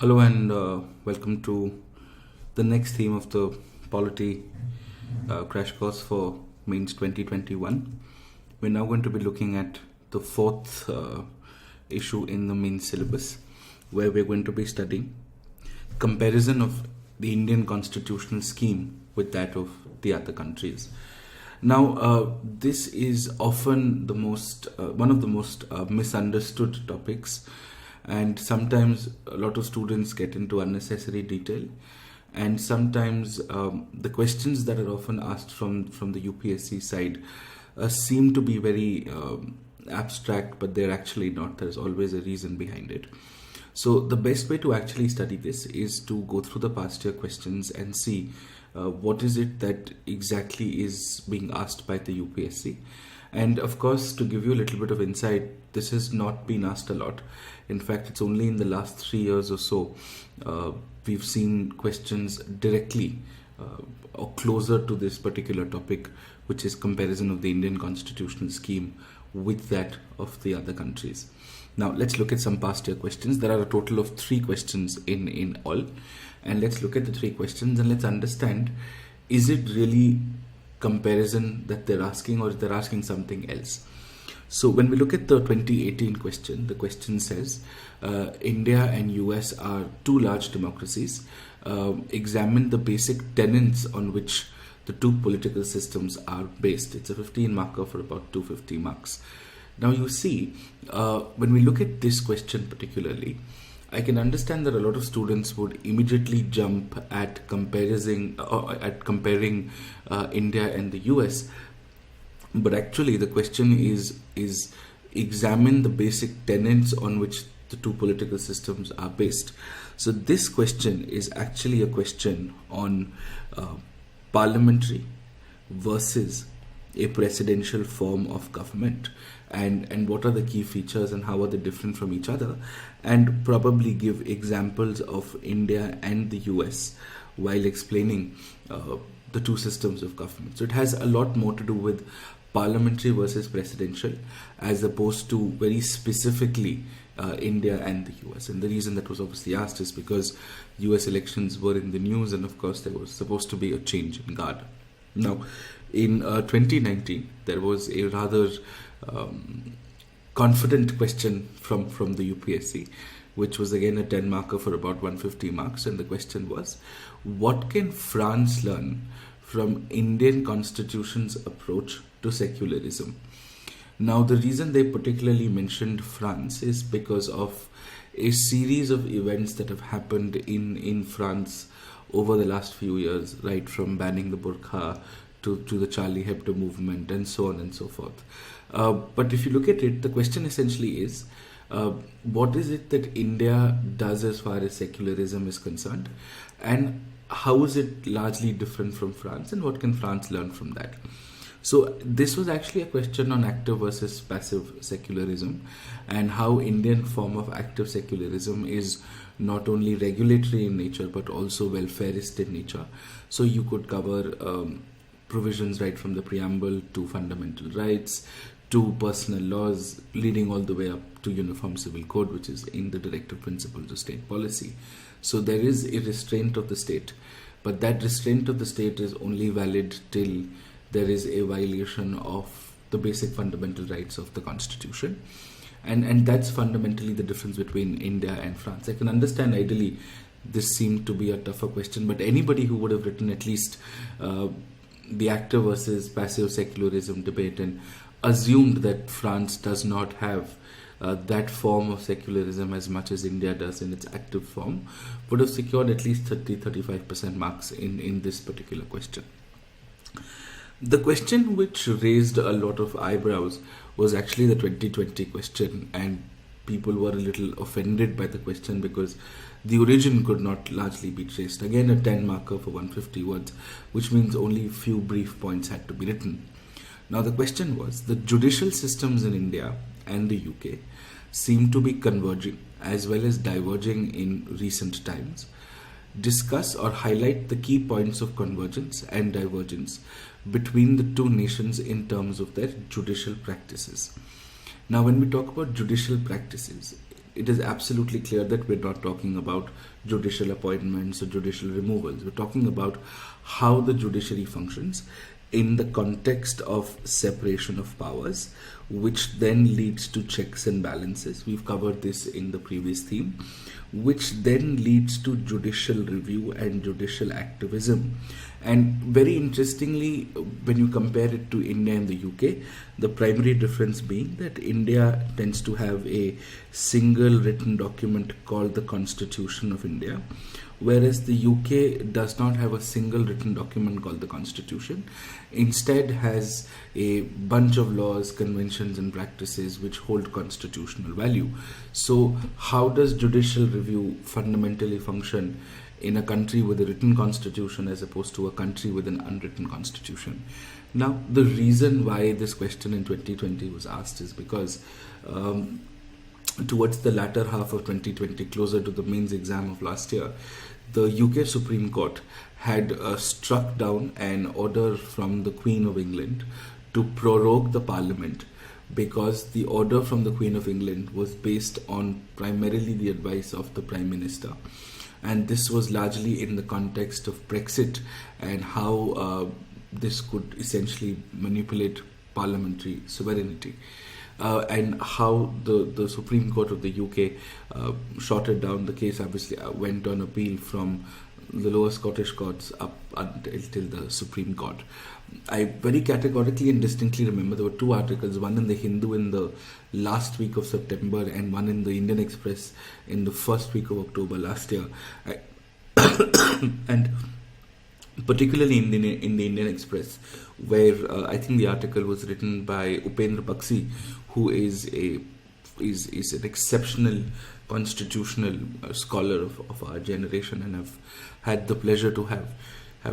Hello and welcome to the next theme of the Polity Crash Course for Mains 2021. We're now going to be looking at the fourth issue in the main syllabus, where we're going to be studying comparison of the Indian constitutional scheme with that of the other countries. Now, this is often one of the most misunderstood topics, and sometimes a lot of students get into unnecessary detail, and sometimes the questions that are often asked from the UPSC side seem to be very abstract, but they're actually not. There's always a reason behind it. So the best way to actually study this is to go through the past year questions and see what is it that exactly is being asked by the UPSC. And of course, to give you a little bit of insight, this has not been asked a lot. In fact, it's only in the last 3 years or so we've seen questions directly or closer to this particular topic, which is comparison of the Indian constitutional scheme with that of the other countries. Now, let's look at some past year questions. There are a total of 3 questions in all. And let's look at the 3 questions and let's understand, is it really comparison that they're asking, or they're asking something else? So when we look at the 2018 question, the question says India and US are 2 large democracies. Examine the basic tenets on which the 2 political systems are based. It's a 15 marker for about 250 marks. Now you see, when we look at this question particularly, I can understand that a lot of students would immediately jump at comparing India and the US, but actually the question is examine the basic tenets on which the 2 political systems are based. So this question is actually a question on parliamentary versus a presidential form of government, and what are the key features and how are they different from each other, and probably give examples of India and the US while explaining the 2 systems of government. So it has a lot more to do with parliamentary versus presidential, as opposed to very specifically India and the US. And the reason that was obviously asked is because US elections were in the news, and of course there was supposed to be a change in guard. Now, in 2019, there was a rather confident question from the UPSC, which was again a 10 marker for about 150 marks. And the question was, what can France learn from Indian constitution's approach to secularism? Now, the reason they particularly mentioned France is because of a series of events that have happened in France over the last few years, right from banning the burqa to the Charlie Hebdo movement and so on and so forth. But if you look at it, the question essentially is, what is it that India does as far as secularism is concerned, and how is it largely different from France, and what can France learn from that? So this was actually a question on active versus passive secularism, and how Indian form of active secularism is not only regulatory in nature but also welfareist in nature. So you could cover provisions right from the preamble to fundamental rights to personal laws, leading all the way up to uniform civil code, which is in the directive principles of state policy. So there is a restraint of the state, but that restraint of the state is only valid till there is a violation of the basic fundamental rights of the constitution. And that's fundamentally the difference between India and France. I can understand ideally this seemed to be a tougher question, but anybody who would have written at least the active versus passive secularism debate and assumed that France does not have that form of secularism as much as India does in its active form would have secured at least 30-35% marks in this particular question. The question which raised a lot of eyebrows was actually the 2020 question, and people were a little offended by the question because the origin could not largely be traced. Again, a 10 marker for 150 words, which means only few brief points had to be written. Now, the question was, the judicial systems in India and the UK seem to be converging as well as diverging in recent times. Discuss or highlight the key points of convergence and divergence between the 2 nations in terms of their judicial practices. Now, when we talk about judicial practices, it is absolutely clear that we're not talking about judicial appointments or judicial removals. We're talking about how the judiciary functions in the context of separation of powers, which then leads to checks and balances. We've covered this in the previous theme, which then leads to judicial review and judicial activism. And very interestingly, when you compare it to India and the UK, the primary difference being that India tends to have a single written document called the Constitution of India, whereas the UK does not have a single written document called the Constitution. Instead has a bunch of laws, conventions and practices which hold constitutional value. So how does judicial review fundamentally function in a country with a written constitution as opposed to a country with an unwritten constitution? Now, the reason why this question in 2020 was asked is because towards the latter half of 2020, closer to the mains exam of last year, the UK Supreme Court had struck down an order from the Queen of England to prorogue the Parliament, because the order from the Queen of England was based on primarily the advice of the Prime Minister. And this was largely in the context of Brexit and how this could essentially manipulate parliamentary sovereignty. And how the Supreme Court of the UK shot it down. The case obviously went on appeal from the lower Scottish courts up until the Supreme Court. I very categorically and distinctly remember there were two articles, one in the Hindu in the last week of September and one in the Indian Express in the first week of October last year. And particularly in the Indian Express, where I think the article was written by Upendra Baxi, who is an exceptional constitutional scholar of our generation, and I've had the pleasure to have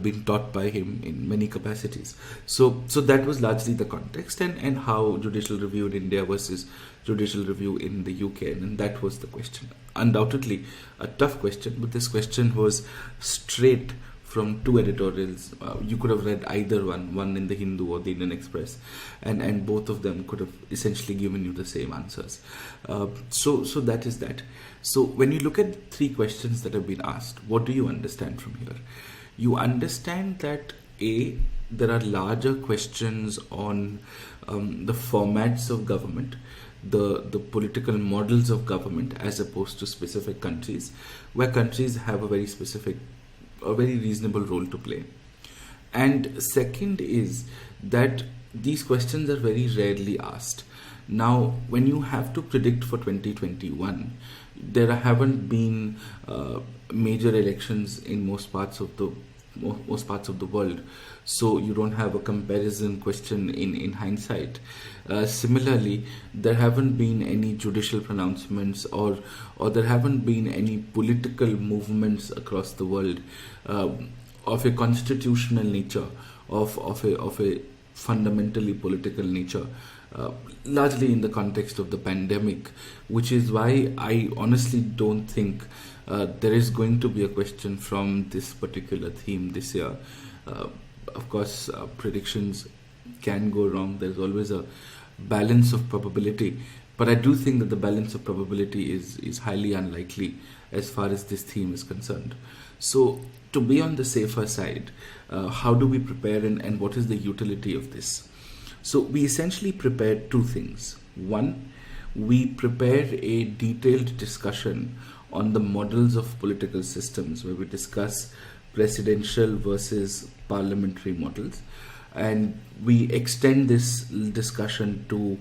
been taught by him in many capacities. So that was largely the context, and how judicial review in India versus judicial review in the UK, and that was the question. Undoubtedly a tough question, but this question was straight from two editorials. You could have read either one in the Hindu or the Indian Express, and both of them could have essentially given you the same answers. So that is that. So when you look at three questions that have been asked, what do you understand from here? You understand that A, there are larger questions on the formats of government, the political models of government, as opposed to specific countries, where countries have a very reasonable role to play. And second is that these questions are very rarely asked. Now, when you have to predict for 2021, there haven't been major elections in most parts of the world, so you don't have a comparison question in hindsight. Similarly, there haven't been any judicial pronouncements or there haven't been any political movements across the world of a constitutional nature, of a fundamentally political nature, largely in the context of the pandemic, which is why I honestly don't think there is going to be a question from this particular theme this year. Of course, predictions can go wrong. There's always a balance of probability, but I do think that the balance of probability is highly unlikely as far as this theme is concerned. So to be on the safer side, how do we prepare, and what is the utility of this? So we essentially prepare two things. One, we prepare a detailed discussion on the models of political systems, where we discuss presidential versus parliamentary models, and we extend this discussion to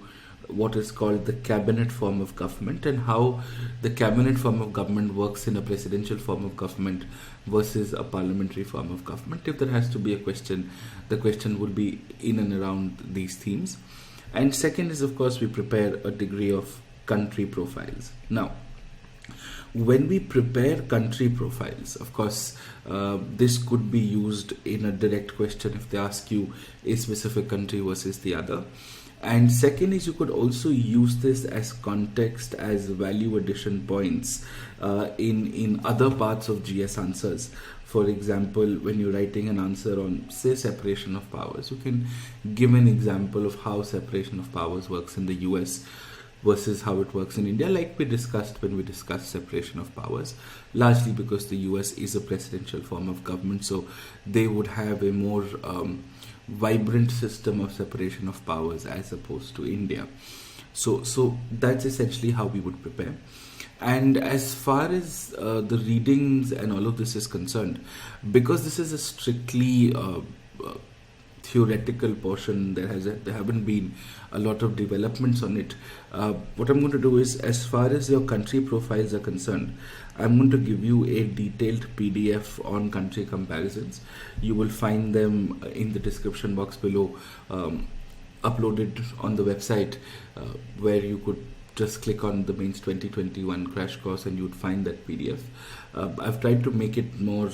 what is called the cabinet form of government, and how the cabinet form of government works in a presidential form of government versus a parliamentary form of government. If there has to be a question, the question would be in and around these themes. And second is, of course, we prepare a degree of country profiles. Now, when we prepare country profiles, of course, this could be used in a direct question if they ask you a specific country versus the other. And second is, you could also use this as context, as value addition points in other parts of GS answers. For example, when you're writing an answer on, say, separation of powers, you can give an example of how separation of powers works in the US. versus how it works in India, like we discussed when we discussed separation of powers, largely because the US is a presidential form of government, so they would have a more vibrant system of separation of powers as opposed to India. So that's essentially how we would prepare. And as far as the readings and all of this is concerned, because this is a strictly theoretical portion, there haven't been a lot of developments on it. What I'm going to do is, as far as your country profiles are concerned, I'm going to give you a detailed PDF on country comparisons. You will find them in the description box below, uploaded on the website, where you could just click on the Mains 2021 crash course and you'd find that PDF. I've tried to make it more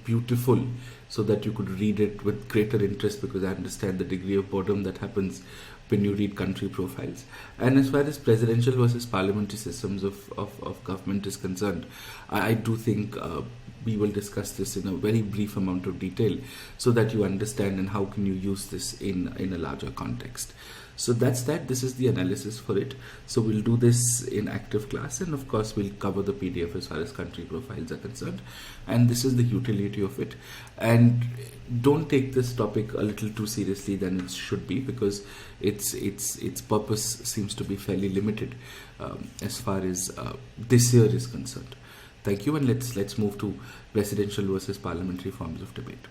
beautiful so that you could read it with greater interest, because I understand the degree of boredom that happens when you read country profiles. And as far as presidential versus parliamentary systems of government is concerned, I do think we will discuss this in a very brief amount of detail so that you understand and how can you use this in a larger context. So that's that. This is the analysis for it. So we'll do this in active class, and of course we'll cover the PDF as far as country profiles are concerned. And this is the utility of it. And don't take this topic a little too seriously than it should be, because its purpose seems to be fairly limited as far as this year is concerned. Thank you, and let's move to presidential versus parliamentary forms of debate.